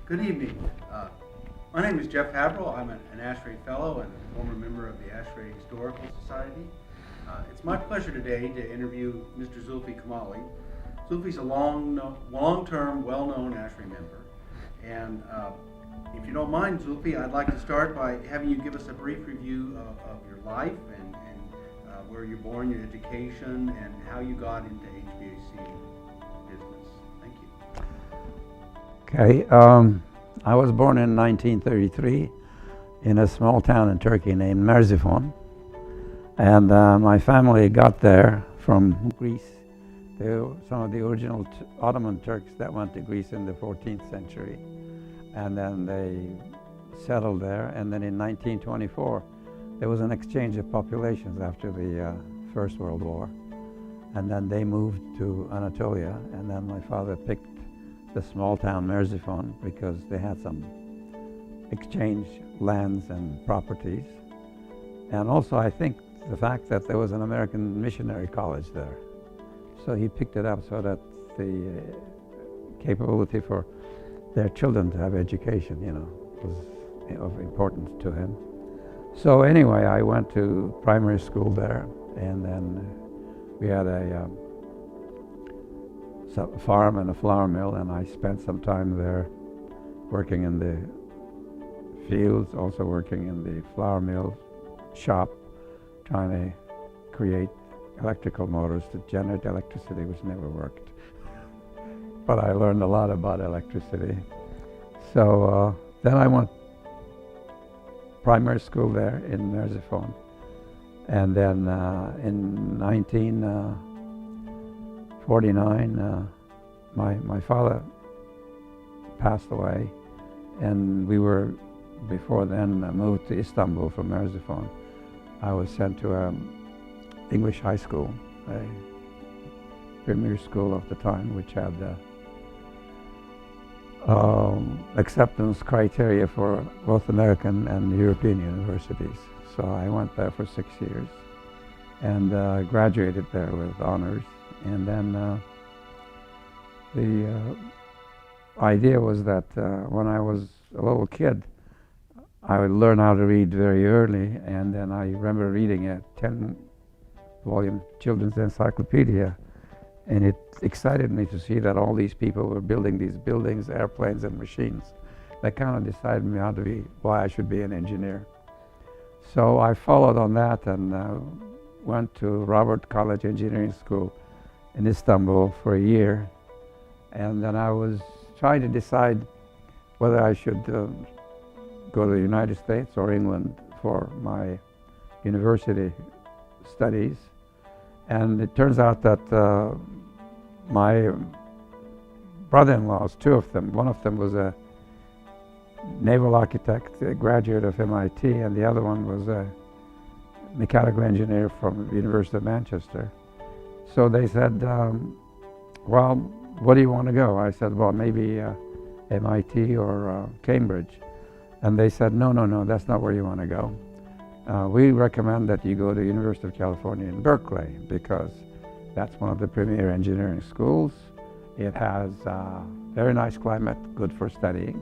Good evening. My name is Jeff Haverell. I'm an ASHRAE Fellow and a former member of the ASHRAE Historical Society. It's my pleasure today to interview Mr. Zulfi Cumali. Zulfi's a long-term, well-known ASHRAE member. And if you don't mind, Zulfi, I'd like to start by having you give us a brief review of your life and where you're born, your education, and how you got into HVAC business. Thank you. Okay, I was born in 1933 in a small town in Turkey named Merzifon, and my family got there from Greece. They were some of the original Ottoman Turks that went to Greece in the 14th century, and then they settled there. And then in 1924, there was an exchange of populations after the First World War, and then they moved to Anatolia, and then my father picked the small town Merzifon because they had some exchange lands and properties. And also I think the fact that there was an American missionary college there. So he picked it up so that the capability for their children to have education, was of importance to him. So anyway, I went to primary school there, and then we had a farm and a flour mill, and I spent some time there working in the fields, also working in the flour mill shop, trying to create electrical motors to generate electricity, which never worked. But I learned a lot about electricity. So then I went primary school there in Merzifon, and then in 1949, my father passed away, and we were, before then, moved to Istanbul from Merzifon. I was sent to English high school, a premier school of the time, which had acceptance criteria for both American and European universities. So I went there for 6 years and graduated there with honors. And then the idea was that when I was a little kid, I would learn how to read very early, and then I remember reading a 10-volume children's encyclopedia, and it excited me to see that all these people were building these buildings, airplanes, and machines. That kind of decided me why I should be an engineer. So I followed on that and went to Robert College Engineering School in Istanbul for a year, and then I was trying to decide whether I should go to the United States or England for my university studies. And it turns out that my brother-in-laws, two of them, one of them was a naval architect, a graduate of MIT, and the other one was a mechanical engineer from the University of Manchester. So they said, well, what do you want to go? I said, well, maybe MIT or Cambridge. And they said, no, that's not where you want to go. We recommend that you go to University of California in Berkeley, because that's one of the premier engineering schools. It has very nice climate, good for studying.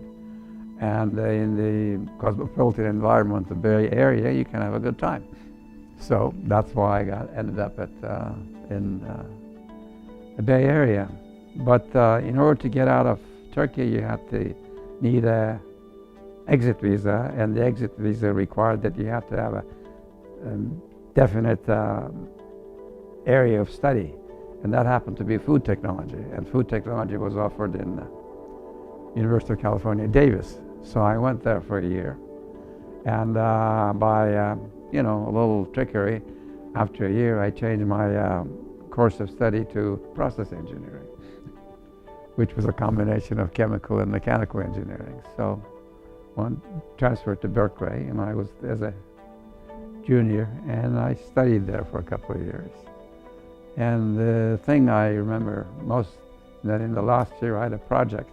And in the cosmopolitan environment of the Bay Area, you can have a good time. So that's why I ended up in the Bay Area. But in order to get out of Turkey, you had to need a exit visa, and the exit visa required that you had to have a definite area of study, and that happened to be food technology, and food technology was offered in University of California, Davis. So I went there for a year, and by a little trickery, after a year I changed my course of study to process engineering, which was a combination of chemical and mechanical engineering. So one transferred to Berkeley, and I was as a junior, and I studied there for a couple of years. And the thing I remember most, that in the last year I had a project,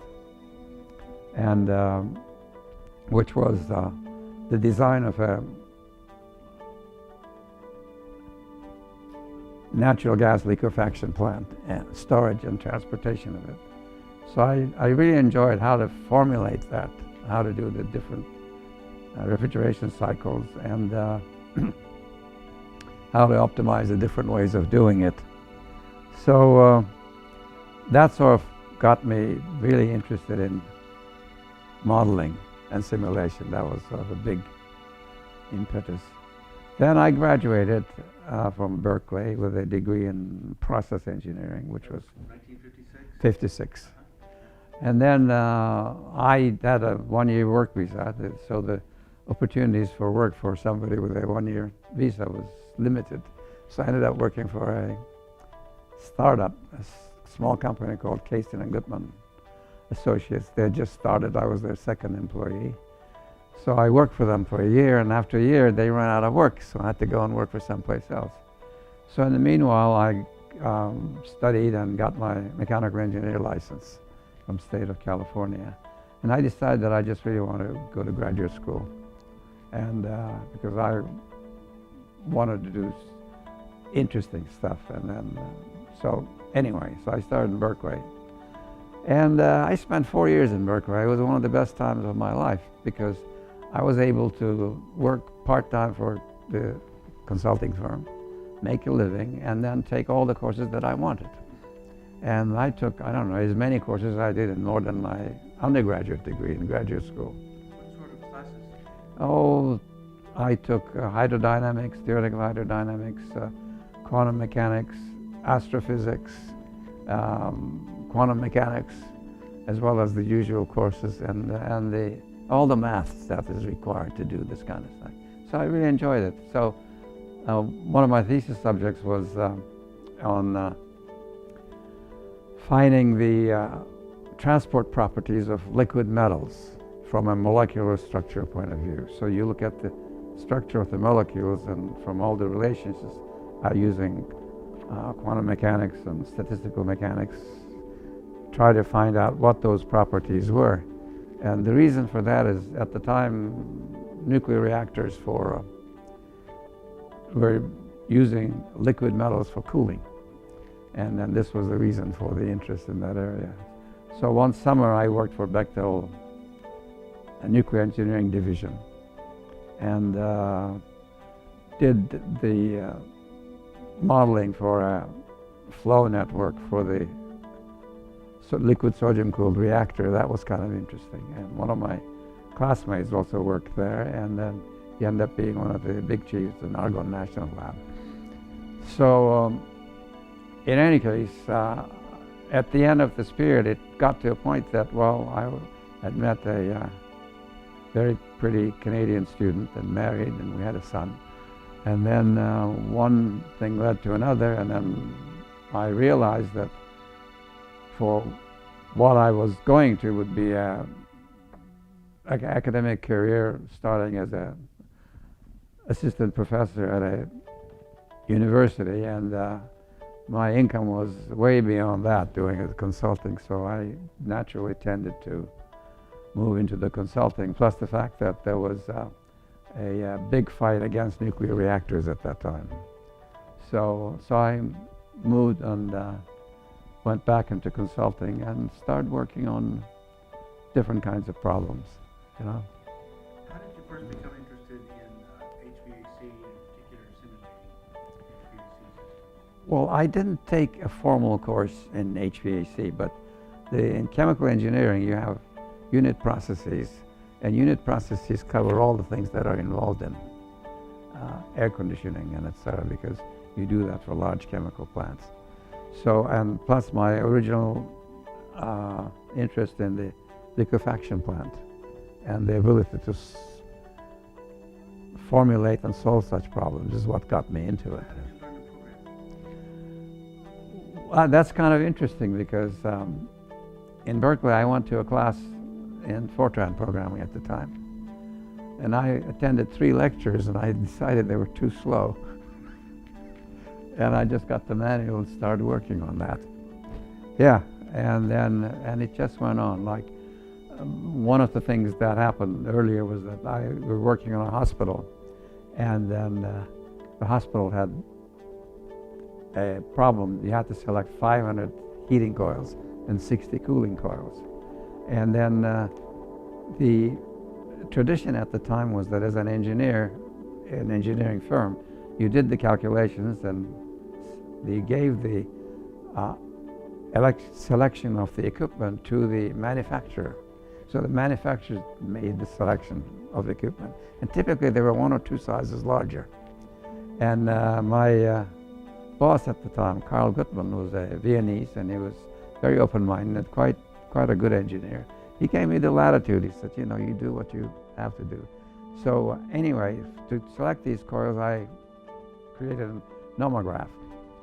and which was the design of a natural gas liquefaction plant and storage and transportation of it. So I really enjoyed how to formulate that, how to do the different refrigeration cycles, and how to optimize the different ways of doing it. So that sort of got me really interested in modeling and simulation. That was sort of a big impetus. Then I graduated from Berkeley with a degree in process engineering, which was 1956? 56. And then I had a one-year work visa, so the opportunities for work for somebody with a one-year visa was limited. So I ended up working for a startup, a small company called Casey and Goodman Associates. They had just started. I was their second employee. So I worked for them for a year, and after a year they ran out of work, so I had to go and work for someplace else. So in the meanwhile, I studied and got my mechanical engineer license from state of California. And I decided that I just really wanted to go to graduate school, and because I wanted to do interesting stuff. And then, so anyway, so I started in Berkeley. And I spent 4 years in Berkeley. It was one of the best times of my life because I was able to work part-time for the consulting firm, make a living, and then take all the courses that I wanted. And I took, I don't know, as many courses as I did in more than my undergraduate degree in graduate school. What sort of classes? Oh, I took hydrodynamics, theoretical hydrodynamics, quantum mechanics, astrophysics, quantum mechanics, as well as the usual courses and all the math that is required to do this kind of thing. So I really enjoyed it. So one of my thesis subjects was on finding the transport properties of liquid metals from a molecular structure point of view. So you look at the structure of the molecules and from all the relationships using quantum mechanics and statistical mechanics, try to find out what those properties were. And the reason for that is, at the time, nuclear reactors were using liquid metals for cooling. And then this was the reason for the interest in that area. So one summer I worked for Bechtel, a nuclear engineering division, and did the modeling for a flow network for the liquid sodium-cooled reactor. That was kind of interesting. And one of my classmates also worked there, and then he ended up being one of the big chiefs in Argonne National Lab. So in any case, at the end of this period, it got to a point that, well, I had met a very pretty Canadian student and married, and we had a son. And then one thing led to another, and then I realized that for what I was going to would be an academic career starting as an assistant professor at a university, and my income was way beyond that doing the consulting, so I naturally tended to move into the consulting, plus the fact that there was a big fight against nuclear reactors at that time. So I moved and went back into consulting and started working on different kinds of problems, you know. How did you first become interested in HVAC, in particular simulating HVAC systems? Well, I didn't take a formal course in HVAC, but in chemical engineering you have unit processes, and unit processes cover all the things that are involved in air conditioning and etc., because you do that for large chemical plants. So, and plus my original interest in the liquefaction plant and the ability to formulate and solve such problems is what got me into it. How did you learn to program? That's kind of interesting because in Berkeley I went to a class in Fortran programming at the time, and I attended 3 lectures and I decided they were too slow. And I just got the manual and started working on that. Yeah, and it just went on. Like one of the things that happened earlier was that we were working on a hospital, and then the hospital had a problem. You had to select 500 heating coils and 60 cooling coils. And then the tradition at the time was that as an engineer, an engineering firm, you did the calculations and you gave the selection of the equipment to the manufacturer. So the manufacturer made the selection of equipment. And typically they were 1 or 2 sizes larger. And my boss at the time, Carl Gutmann, was a Viennese, and he was very open-minded, quite a good engineer. He gave me the latitude. He said, you know, you do what you have to do. So anyway, to select these coils, I created a nomograph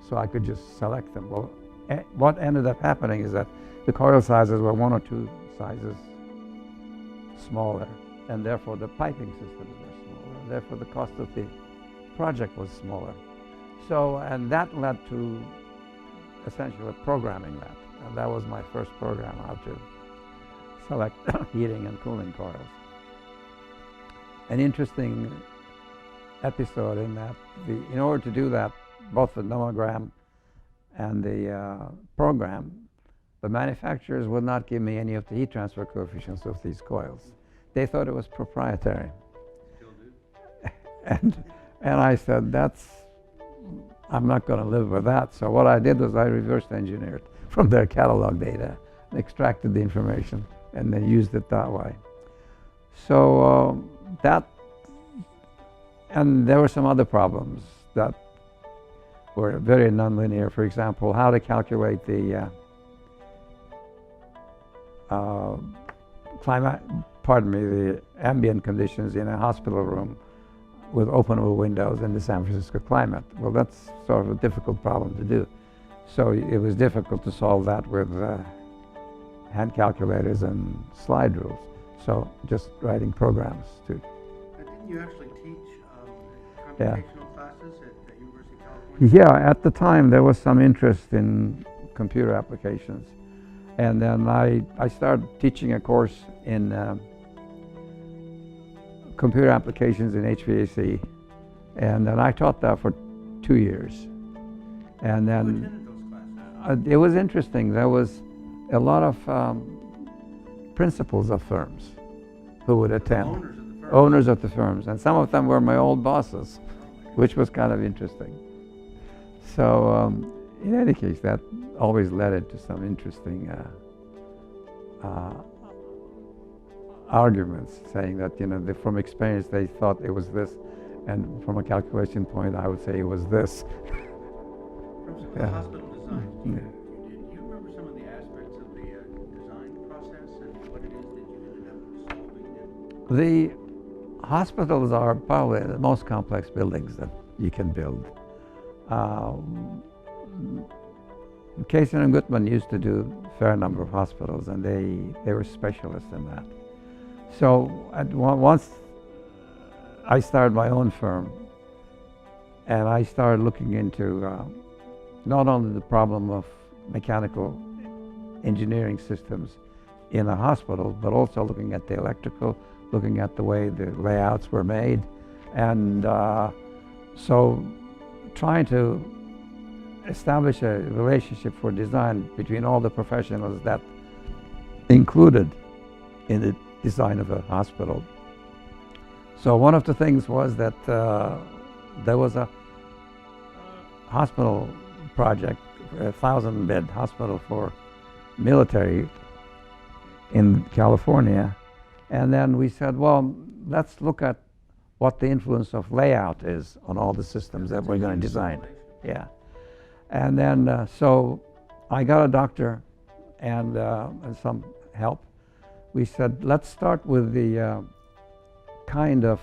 so I could just select them. Well, what ended up happening is that the coil sizes were 1 or 2 sizes smaller, and therefore the piping systems were smaller, and therefore the cost of the project was smaller. So, and that led to essentially programming that. And that was my first program, how to select heating and cooling coils. An interesting episode in that, in order to do that, both the nomogram and the program, the manufacturers would not give me any of the heat transfer coefficients of these coils. They thought it was proprietary. Still do? And I said, I'm not going to live with that. So what I did was I reverse engineered from their catalog data and extracted the information and then used it that way. So and there were some other problems that were very nonlinear. For example, how to calculate the the ambient conditions in a hospital room with openable windows in the San Francisco climate. Well, that's sort of a difficult problem to do. So it was difficult to solve that with hand calculators and slide rules. So just writing programs to. Didn't you actually teach computational classes at the University of California? Yeah, at the time there was some interest in computer applications. And then I started teaching a course in computer applications in HVAC. And then I taught that for 2 years. And then Who attended those classes? it was interesting. There was a lot of principals of firms who would attend. Owners of the firm. Owners of the firms. And some of them were my old bosses, which was kind of interesting. So in any case, that always led into some interesting arguments, saying that, you know, from experience they thought it was this, and from a calculation point I would say it was this. From some of the hospital designs, do you remember some of the aspects of the design process and what it is that you ended up solving? The hospitals are probably the most complex buildings that you can build. Kaysen and Gutmann used to do a fair number of hospitals, and they were specialists in that. So once I started my own firm, and I started looking into not only the problem of mechanical engineering systems in a hospital, but also looking at the electrical, looking at the way the layouts were made, and so trying to establish a relationship for design between all the professionals that included in the design of a hospital. So one of the things was that there was a hospital project, a 1,000-bed hospital for military in California. And then we said, well, let's look at what the influence of layout is on all the systems that we're going to design. Yeah. And then, so I got a doctor and some help. We said, let's start with the kind of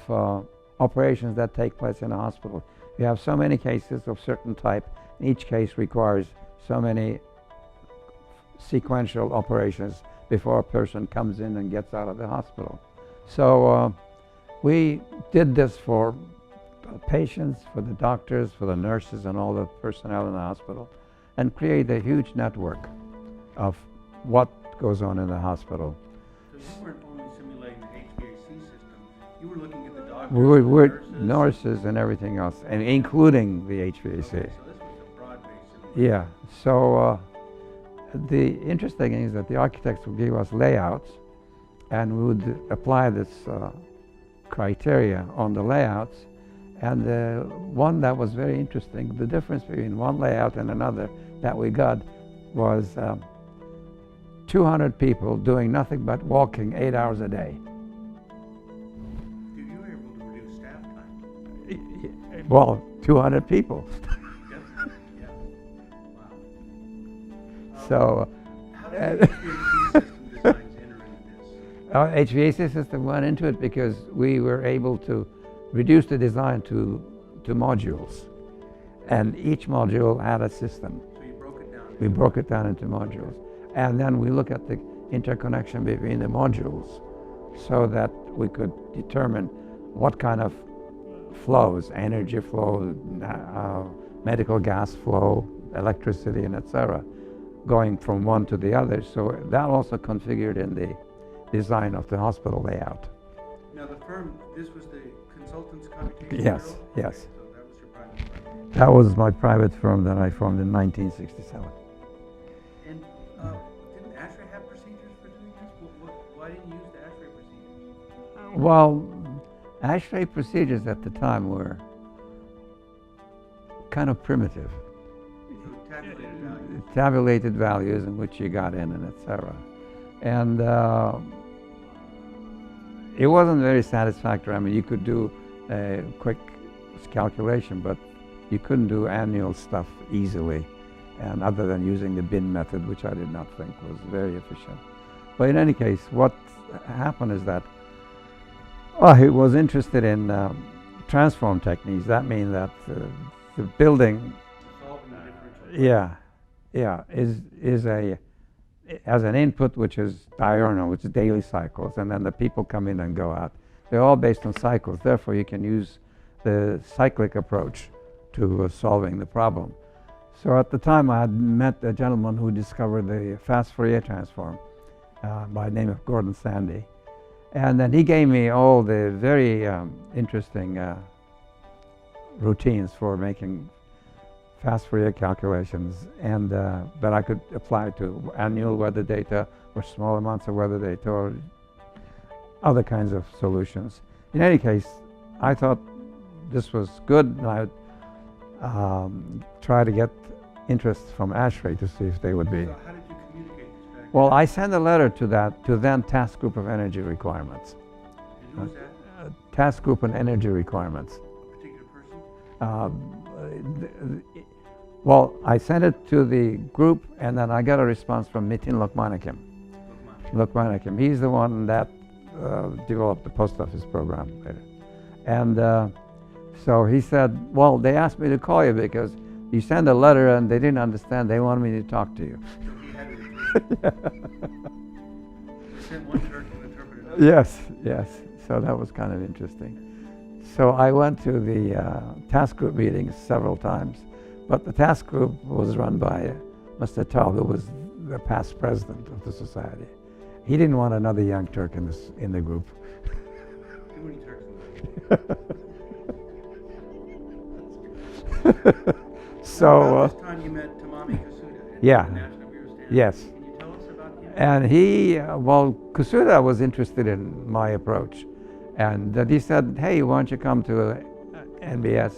operations that take place in a hospital. You have so many cases of certain type, and each case requires so many sequential operations before a person comes in and gets out of the hospital. So we did this for patients, for the doctors, for the nurses, and all the personnel in the hospital, and create a huge network of what goes on in the hospital. So you weren't only simulating the HVAC system, you were looking at the doctors, We were the nurses and everything else, and including the HVAC. Okay, so this was a broad-based simulation. Yeah, so the interesting thing is that the architects would give us layouts, and we would apply this criteria on the layouts. And the one that was very interesting, the difference between one layout and another that we got was 200 people doing nothing but walking 8 hours a day. You were able to reduce staff time. Well, 200 people. Yes. Yeah. Wow. So How did the HVAC system designs enter into this? our HVAC system went into it because we were able to reduce the design to modules. And each module had a system. So you broke it down. We broke it down into modules. And then we look at the interconnection between the modules so that we could determine what kind of flows, energy flow, medical gas flow, electricity, and etc., going from one to the other. So that also configured in the design of the hospital layout. Now the firm, this was the consultants computation Yes, bureau? yes. Okay, so that was your private firm. That was my private firm that I formed in 1967. And didn't ASHRAE have procedures for doing this? Why didn't you use the ASHRAE procedures? Well, ASHRAE procedures at the time were kind of primitive. So tabulated values. Tabulated values in which you got in and etc. And it wasn't very satisfactory. I mean, you could do a quick calculation, but you couldn't do annual stuff easily, and other than using the bin method, which I did not think was very efficient. But in any case, what happened is that I was interested in transform techniques. That means that the building, Solving the differential. has an input which is diurnal, which is daily cycles, and then the people come in and go out. They're all based on cycles. Therefore, you can use the cyclic approach to solving the problem. So at the time, I had met a gentleman who discovered the fast Fourier transform by the name of Gordon Sandy. And then he gave me all the very interesting routines for making fast Fourier calculations, and that I could apply to annual weather data or small amounts of weather data or other kinds of solutions. In any case, I thought this was good, and I would try to get interest from ASHRAE to see if they would be. So how did you communicate this back? Well, I sent a letter to then Task Group of Energy Requirements. And who was that? Task Group on Energy Requirements. A particular person? Well, I sent it to the group, and then I got a response from Metin Lokmanakim. Lokmanakim. He's the one that developed the post office program later. And so he said, well, they asked me to call you because you sent a letter and they didn't understand. They wanted me to talk to you. So he had to interpret. They sent one clerk to interpret it. Yes. So that was kind of interesting. So I went to the task group meetings several times, but the task group was run by Mr. Tal, who was the past president of the society. He didn't want another young Turk in the group. Too many Turks in the So about this time you met Tamami Kasuda at yeah. the National Bureau of Standards. Yes. Can you tell us about him? And he, well, Kasuda was interested in my approach, and that he said, hey, why don't you come to NBS?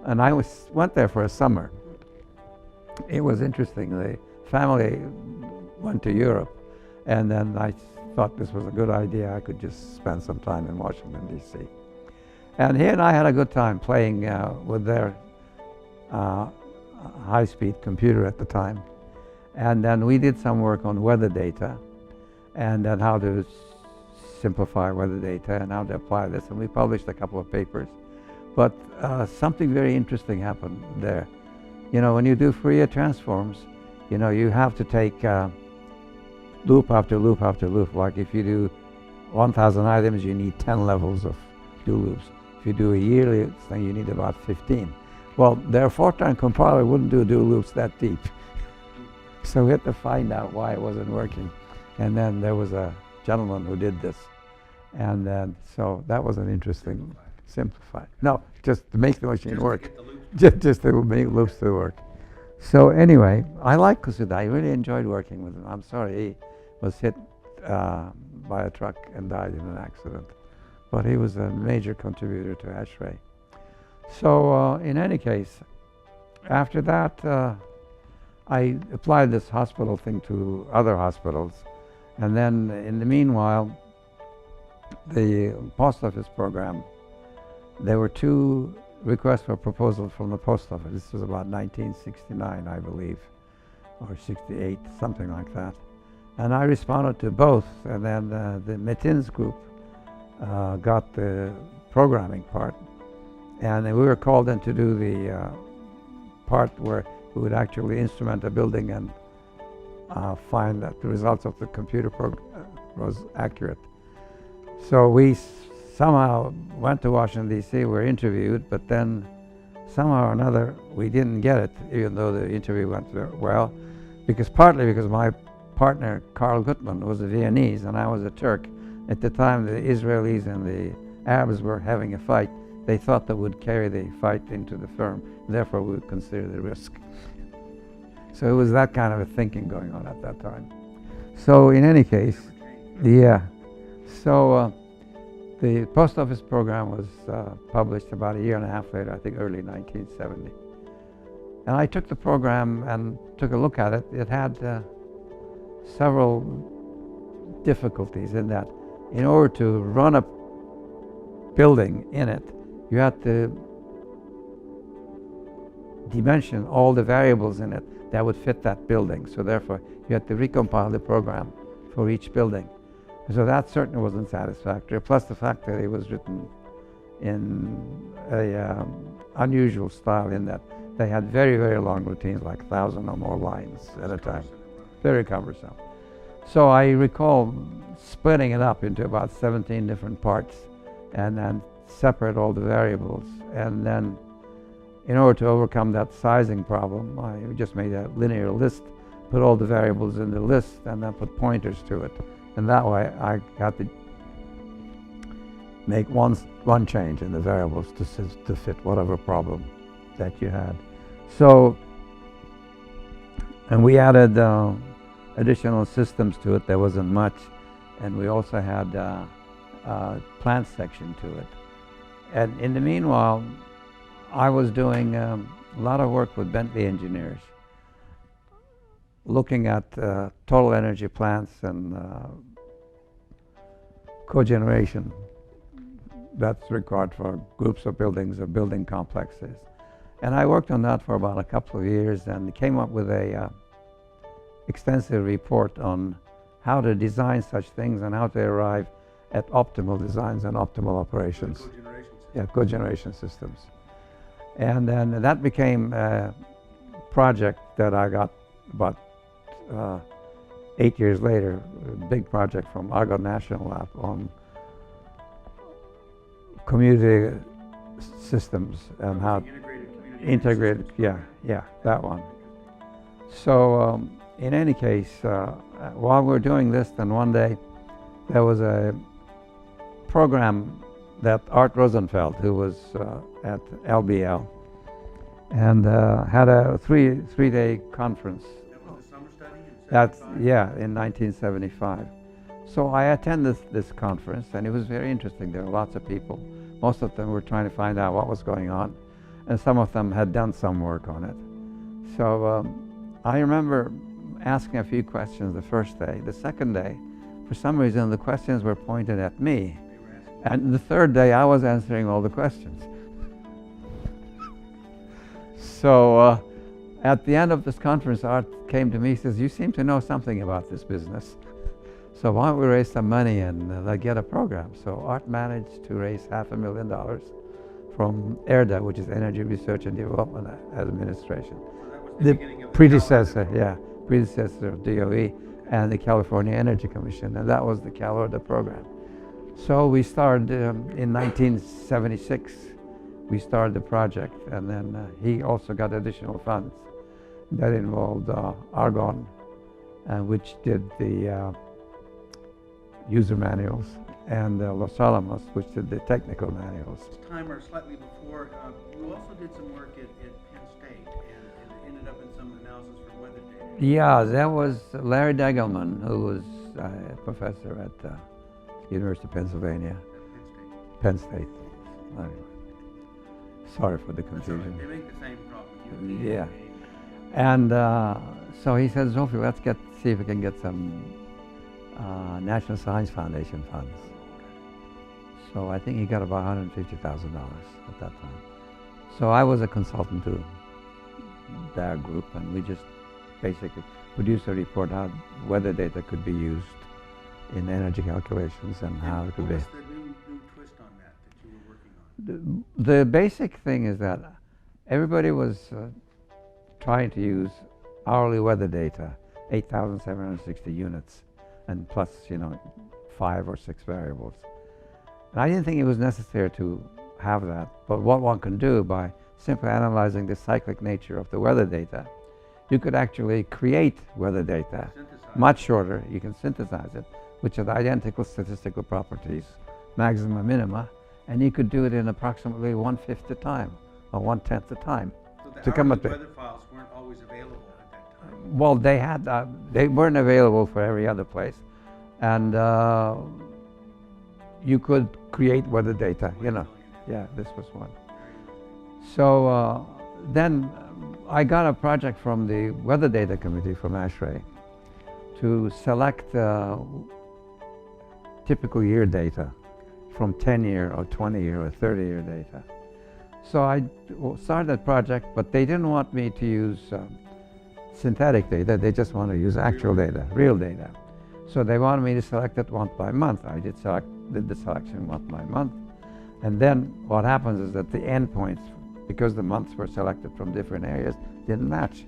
And I went there for a summer. It was interesting. The family went to Europe, and then I thought this was a good idea. I could just spend some time in Washington, D.C. And he and I had a good time playing with their high-speed computer at the time. And then we did some work on weather data, and then how to simplify weather data and how to apply this. And we published a couple of papers. But something very interesting happened there. You know, when you do Fourier transforms, you know, you have to take loop after loop after loop. Like if you do 1,000 items, you need 10 levels of do loops. If you do a yearly thing, you need about 15. Well, their Fortran compiler wouldn't do loops that deep. So we had to find out why it wasn't working. And then there was a gentleman who did this. And then, so that was an interesting, simplified. No, just to make the machine work. To get the loops. Just to make loops to work. So anyway, I like Kusuda. I really enjoyed working with him. I'm sorry he was hit by a truck and died in an accident, but he was a major contributor to ASHRAE. So in any case, after that, I applied this hospital thing to other hospitals, and then in the meanwhile, the post office program, there were two requests for proposals from the post office. This was about 1969, I believe, or 68, something like that. And I responded to both, and then the Metin's group got the programming part, and we were called in to do the part where we would actually instrument a building and find that the results of the computer program was accurate. So we somehow went to Washington, D.C., were interviewed, but then somehow or another we didn't get it, even though the interview went very well, partly because my partner, Carl Gutman, was a Viennese and I was a Turk. At the time, the Israelis and the Arabs were having a fight. They thought that would carry the fight into the firm, therefore we would consider the risk. So it was that kind of a thinking going on at that time. So in any case, yeah. So the post office program was published about a year and a half later, I think early 1970. And I took the program and took a look at it. It had several difficulties in that in order to run a building in it, you had to dimension all the variables in it that would fit that building. So therefore, you had to recompile the program for each building. So that certainly wasn't satisfactory, plus the fact that it was written in a unusual style in that they had very, very long routines, like 1,000 or more lines at a time. Very cumbersome. So I recall splitting it up into about 17 different parts and then separate all the variables. And then in order to overcome that sizing problem, I just made a linear list, put all the variables in the list, and then put pointers to it. And that way I had to make one change in the variables to fit whatever problem that you had. So, and we added additional systems to it. There wasn't much. And we also had a plant section to it. And in the meanwhile, I was doing a lot of work with Bentley engineers, looking at total energy plants and cogeneration that's required for groups of buildings or building complexes. And I worked on that for about a couple of years and came up with a extensive report on how to design such things and how to arrive at optimal designs and optimal operations. Cogeneration systems. And then that became a project that I got about 8 years later, a big project from Argonne National Lab on community systems and how integrated, yeah, that one. So in any case, while we were doing this, then one day there was a program that Art Rosenfeld, who was at LBL, and had a three-day conference. That was the summer study in That's 75? yeah, in 1975. So I attended this conference, and it was very interesting. There were lots of people. Most of them were trying to find out what was going on, and some of them had done some work on it. So I remember asking a few questions the first day. The second day, for some reason, the questions were pointed at me. And the third day, I was answering all the questions. So at the end of this conference, Art came to me, he says, "You seem to know something about this business. So why don't we raise some money and get a program?" So Art managed to raise $500,000 from ERDA, which is Energy Research and Development Administration. So that was the beginning of the predecessor, predecessor of DOE and the California Energy Commission, and that was the CalORDA program. So we started in 1976. We started the project, and then he also got additional funds that involved Argonne, which did the user manuals, and Los Alamos, which did the technical manuals. This time or slightly before, you also did some work at Penn State and ended up in some some analysis for weather data. Yeah, that was Larry Degelman, who was a professor at University of Pennsylvania, At Penn State. Anyway, sorry for the That's all right. confusion. They make the same problem. Yeah. And so he said, Zulfi, let's see if we can get some National Science Foundation funds. So I think he got about $150,000 at that time. So I was a consultant to their group, and we just basically produced a report how weather data could be used in energy calculations and how it could be. What's the new twist on that you were working on? The basic thing is that everybody was trying to use hourly weather data, 8,760 units, and plus, 5 or 6 variables. And I didn't think it was necessary to have that, but what one can do by simply analyzing the cyclic nature of the weather data, you could actually create weather data much shorter. You can synthesize it, which have identical statistical properties, maxima, minima, and you could do it in approximately 1/5 the time or 1/10 the time. So to the come hourly up with. weather files weren't always available at that time. Well, they weren't available for every other place, and you could create weather data. Yeah, this was one. So then I got a project from the Weather Data Committee from ASHRAE to select typical year data from 10-year or 20-year or 30-year data. So I started that project, but they didn't want me to use synthetic data. They just wanted to use actual data, real data. So they wanted me to select it month by month. I did the selection month by month. And then what happens is that the endpoints, because the months were selected from different areas, didn't match.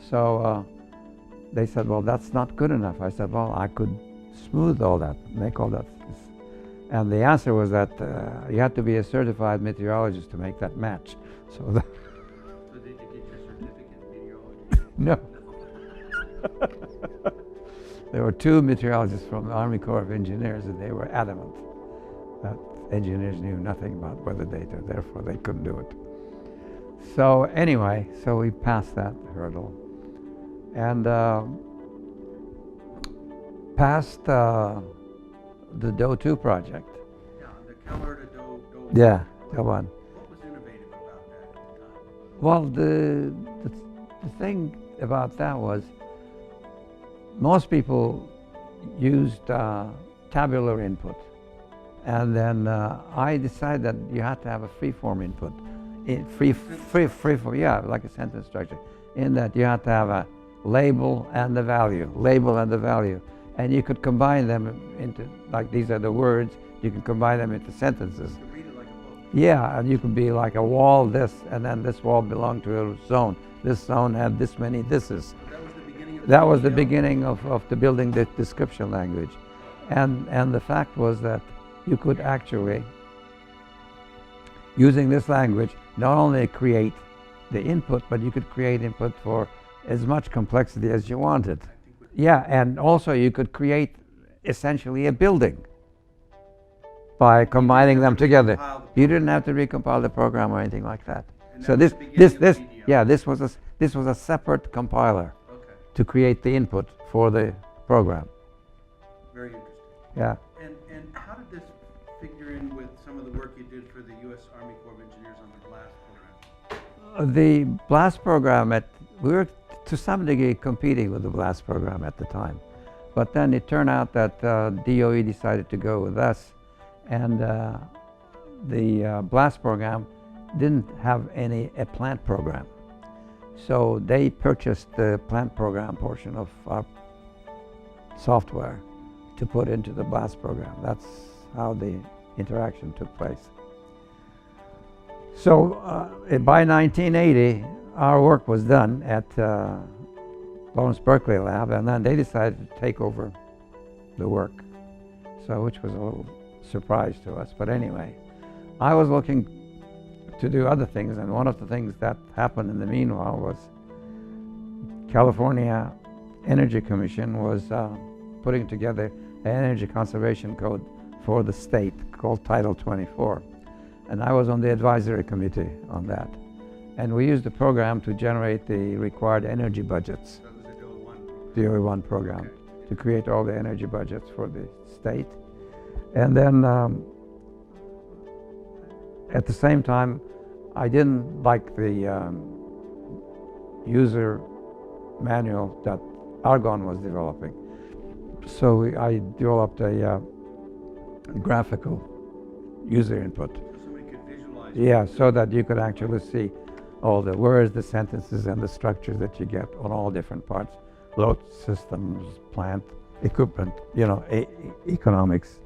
So they said, well, that's not good enough. I said, well, I could smooth all that, make all that. And the answer was that you had to be a certified meteorologist to make that match. So So did you get your certificate in meteorology? no. There were 2 meteorologists from the Army Corps of Engineers, and they were adamant that engineers knew nothing about weather data, therefore they couldn't do it. So anyway, so we passed that hurdle, and passed the DOE 2 project. Yeah, the Keller to DOE. Yeah, that one. What was innovative about that at the time? Well, the thing about that was most people used tabular input, and then I decided that you had to have a free-form input, free-form, yeah, like a sentence structure, in that you had to have a label and the value, and you could combine them into, like, these are the words, you can combine them into sentences. You could read it like a book. Yeah, and you could be like a wall, this, and then this wall belonged to a zone. This zone had this many thises. That was the beginning of That was the beginning of the building the description language. And the fact was that you could actually, using this language, not only create the input, but you could create input for as much complexity as you wanted. Yeah, and also you could create essentially a building by combining them together. You didn't have to recompile the program or anything like that. So this was a separate compiler to create the input for the program. Very interesting. Yeah. And how did this figure in with some of the work you did for the U.S. Army Corps of Engineers on the BLAST program? The BLAST program, we were to some degree competing with the BLAST program at the time. But then it turned out that DOE decided to go with us, and the BLAST program didn't have a plant program. So they purchased the plant program portion of our software to put into the BLAST program. That's how the interaction took place. So by 1980, our work was done at Lawrence Berkeley Lab, and then they decided to take over the work, so which was a little surprise to us. But anyway, I was looking to do other things, and one of the things that happened in the meanwhile was California Energy Commission was putting together an energy conservation code for the state called Title 24, and I was on the advisory committee on that. and we used the program to generate the required energy budgets. So it was a DO1 program. The OE1 program, Okay. to create all the energy budgets for the state. And then at the same time, I didn't like the user manual that Argonne was developing. So I developed a graphical user input. So somebody could visualize. Yeah, so that you could actually see all the words, the sentences, and the structures that you get on all different parts. Load systems, plant, equipment, economics,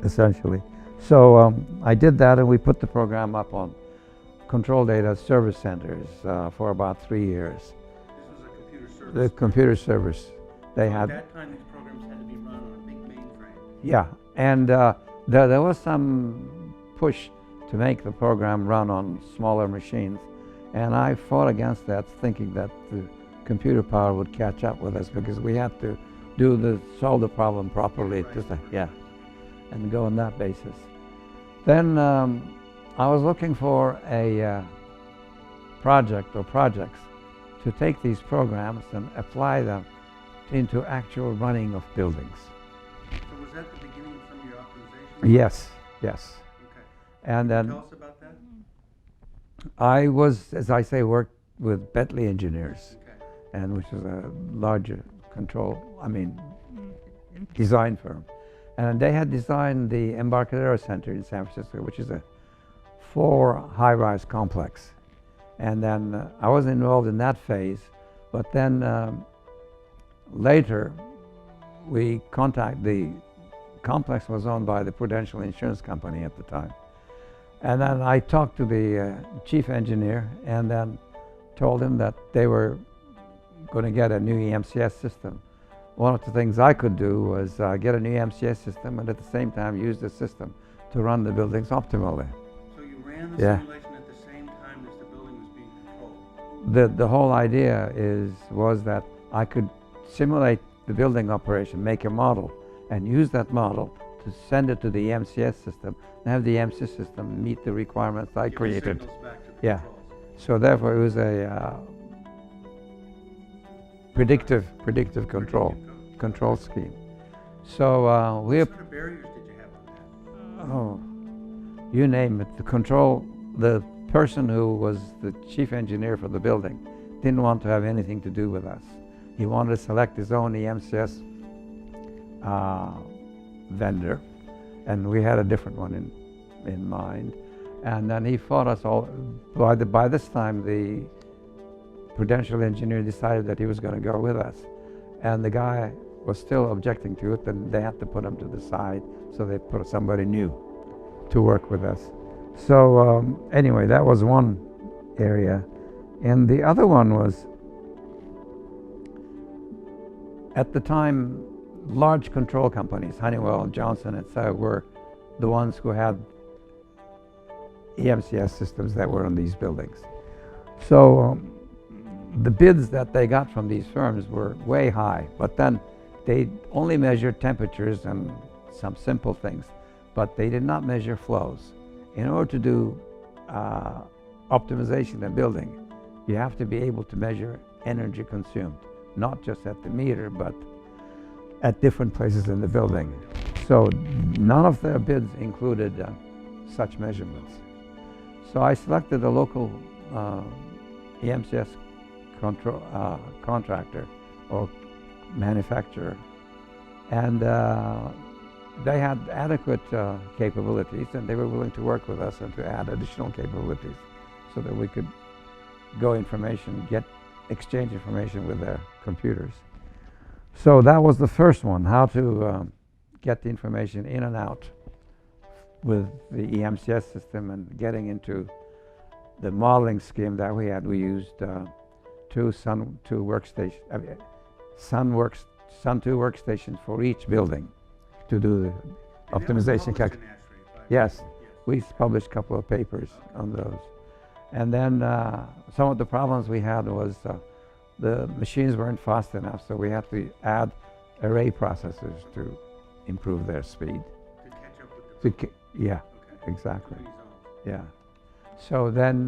essentially. So I did that, and we put the program up on control data service centers for about 3 years. This was a computer service. The computer service they So had. At that time, these programs had to be run on a big mainframe. Yeah, and there was some push to make the program run on smaller machines, and I fought against that, thinking that the computer power would catch up with us because we had to solve the problem properly, Right. and go on that basis. Then I was looking for a project or projects to take these programs and apply them into actual running of buildings. So was that the beginning of some of your optimization? Yes. Okay. And then Tell us about that. I was, as I say, worked with Bentley Engineers, Okay. and which is a larger design firm. And they had designed the Embarcadero Center in San Francisco, which is a 4 high-rise complex. And then I was involved in that phase, but then later the complex was owned by the Prudential Insurance Company at the time. And then I talked to the chief engineer and then told him that they were going to get a new EMCS system. One of the things I could do was get a new EMCS system and at the same time use the system to run the buildings optimally. So you ran the Yeah. simulation at the same time as the building was being controlled. The whole idea was that I could simulate the building operation, make a model, and use that model to send it to the EMCS system and have the EMCS system meet the requirements I Give the created. signals back to the Yeah. controls. So therefore it was a predictive control scheme. So we What sort of barriers did you have on that? oh, you name it. The person who was the chief engineer for the building didn't want to have anything to do with us. He wanted to select his own EMCS vendor, and we had a different one in mind. And then he fought us all. By this time, the Prudential engineer decided that he was going to go with us, and the guy was still objecting to it, and they had to put him to the side, so they put somebody new to work with us. So anyway, that was one area. And the other one was, at the time, large control companies, Honeywell, Johnson, etc., were the ones who had EMCS systems that were in these buildings. So the bids that they got from these firms were way high, but then they only measured temperatures and some simple things, but they did not measure flows. In order to do optimization in building, you have to be able to measure energy consumed, not just at the meter, but at different places in the building. So none of their bids included such measurements. So I selected a local EMCS contractor or manufacturer, and they had adequate capabilities, and they were willing to work with us and to add additional capabilities so that we could exchange information with their computers. So that was the first one, how to get the information in and out with the EMCS system and getting into the modeling scheme that we had. We used Sun 2 workstations for each building to do the optimization calculation. Yes, we published a couple of papers on those. And then some of the problems we had was the machines weren't fast enough, so we had to add array processors to improve their speed. To catch up with the. Yeah, Okay. exactly. Between zones. Yeah. So then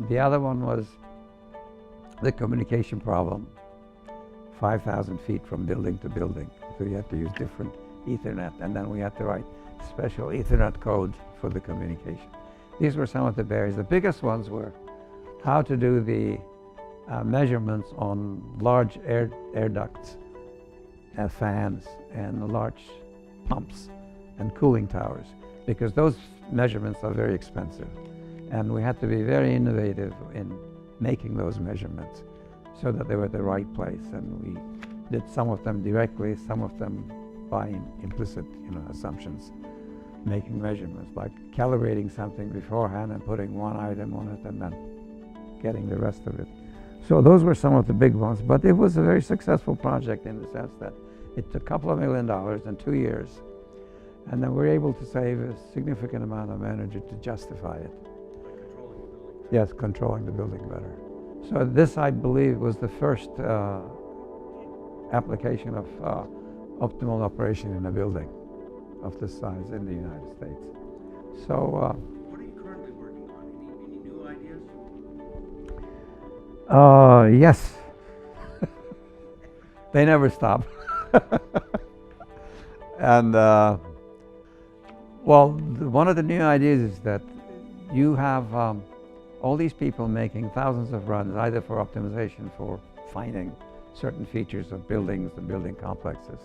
the other one was the communication problem, 5,000 feet from building to building. So you have to use different Ethernet, and then we had to write special Ethernet code for the communication. These were some of the barriers. The biggest ones were how to do the measurements on large air ducts, fans, and large pumps and cooling towers, because those measurements are very expensive. And we had to be very innovative in making those measurements so that they were at the right place. And we did some of them directly, some of them by implicit assumptions, making measurements, like calibrating something beforehand and putting one item on it and then getting the rest of it. So those were some of the big ones, but it was a very successful project in the sense that it took a couple of $1 million in 2 years, and then we were able to save a significant amount of energy to justify it. Yes, controlling the building better. So this, I believe, was the first application of optimal operation in a building of this size in the United States. So. What are you currently working on? Any new ideas? Yes. They never stop. And well, one of the new ideas is that you have all these people making thousands of runs, either for optimization, for finding certain features of buildings and building complexes.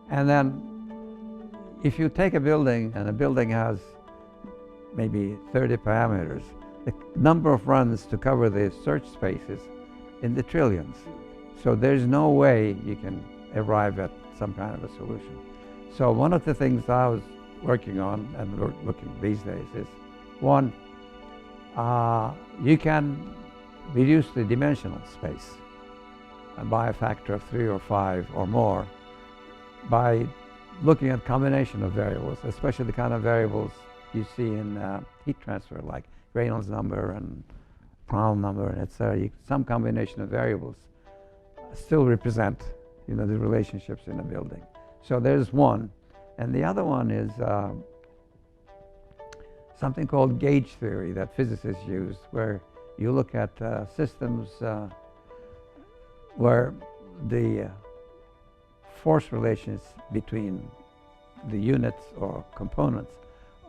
And then if you take a building and a building has maybe 30 parameters, the number of runs to cover the search spaces in the trillions. So there's no way you can arrive at some kind of a solution. So one of the things I was working on and looking these days is, one, you can reduce the dimensional space by a factor of 3 or 5 or more by looking at combination of variables, especially the kind of variables you see in heat transfer, like Reynolds number and Prandtl number, and etc. Some combination of variables still represent, the relationships in a building. So there's one, and the other one is something called gauge theory that physicists use, where you look at systems where the force relations between the units or components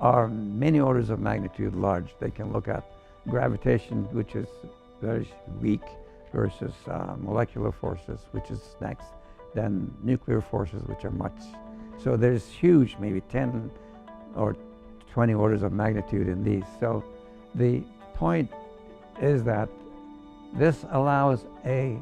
are many orders of magnitude large. They can look at gravitation, which is very weak, versus molecular forces, which is next, then nuclear forces, which are much. So there's huge, maybe 10 or 20 orders of magnitude in these. So the point is that this allows a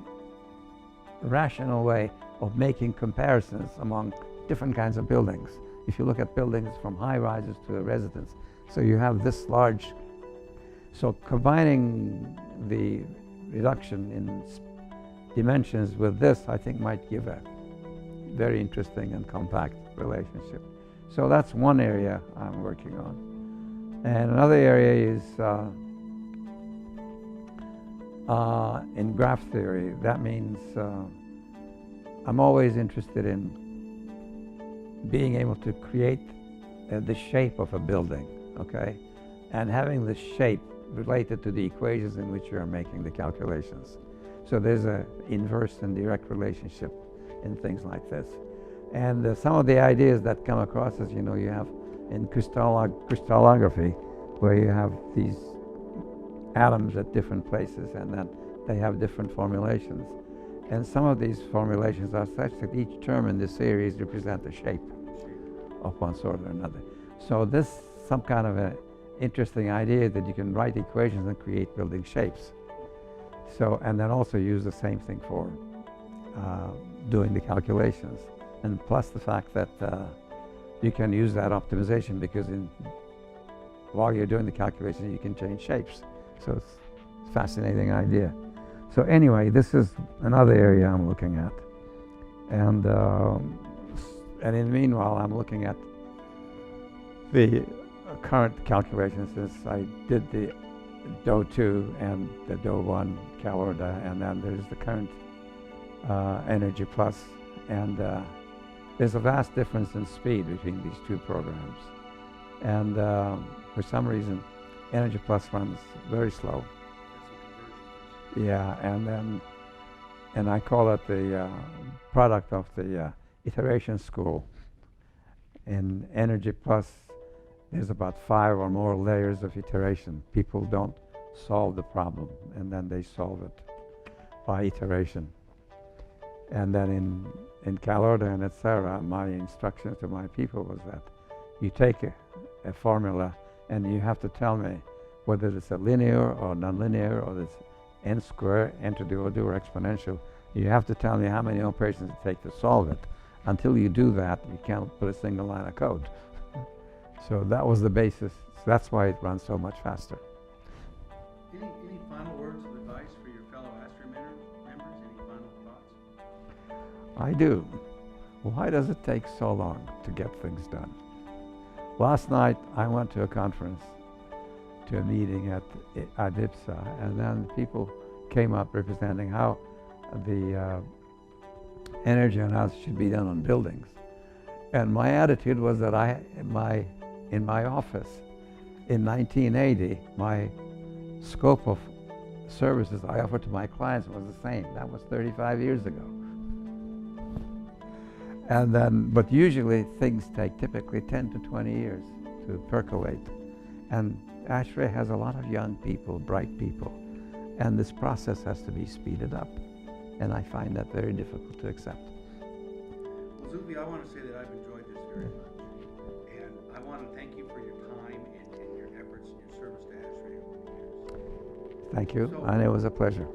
rational way of making comparisons among different kinds of buildings. If you look at buildings from high rises to a residence, so you have this large. So combining the reduction in dimensions with this, I think, might give a very interesting and compact relationship. So that's one area I'm working on. And another area is in graph theory. That means I'm always interested in being able to create the shape of a building, okay? And having the shape related to the equations in which you are making the calculations. So there's an inverse and direct relationship in things like this. And some of the ideas that come across is, you have in crystallography, where you have these atoms at different places, and then they have different formulations. And some of these formulations are such that each term in the series represents a shape of one sort or another. So this some kind of a interesting idea that you can write equations and create building shapes. So, and then also use the same thing for doing the calculations. And plus the fact that you can use that optimization, because while you're doing the calculation, you can change shapes. So it's a fascinating idea. So anyway, this is another area I'm looking at. And in the meanwhile, I'm looking at the current calculations, since I did the DO2 and the DO1 CalORDA, and then there's the current Energy Plus, and there's a vast difference in speed between these two programs. And for some reason, Energy Plus runs very slow. That's some conversion. Yeah, and I call it the product of the iteration school. In Energy Plus, there's about 5 or more layers of iteration. People don't solve the problem, and then they solve it by iteration. And then in Calorda and etc., my instruction to my people was that you take a formula and you have to tell me whether it's a linear or nonlinear or it's n square, n to the order, or exponential. You have to tell me how many operations it takes to solve it. Until you do that, you can't put a single line of code. So that was the basis. So that's why it runs so much faster. Any final words of advice for your fellow ASHRAE members? Any final thoughts? I do. Why does it take so long to get things done? Last night I went to a conference, to a meeting at IBIPSA, and then people came up representing how the energy analysis should be done on buildings. And my attitude was that in my office in 1980, my scope of services I offered to my clients was the same. That was 35 years ago. And then, but usually things take typically 10 to 20 years to percolate. And ASHRAE has a lot of young people, bright people, and this process has to be speeded up. And I find that very difficult to accept. Well, Zulfi, I want to say that I've enjoyed this very much. And I want to thank you for your time and your efforts and your service to ASHRAE over the years. Thank you, So- and it was a pleasure.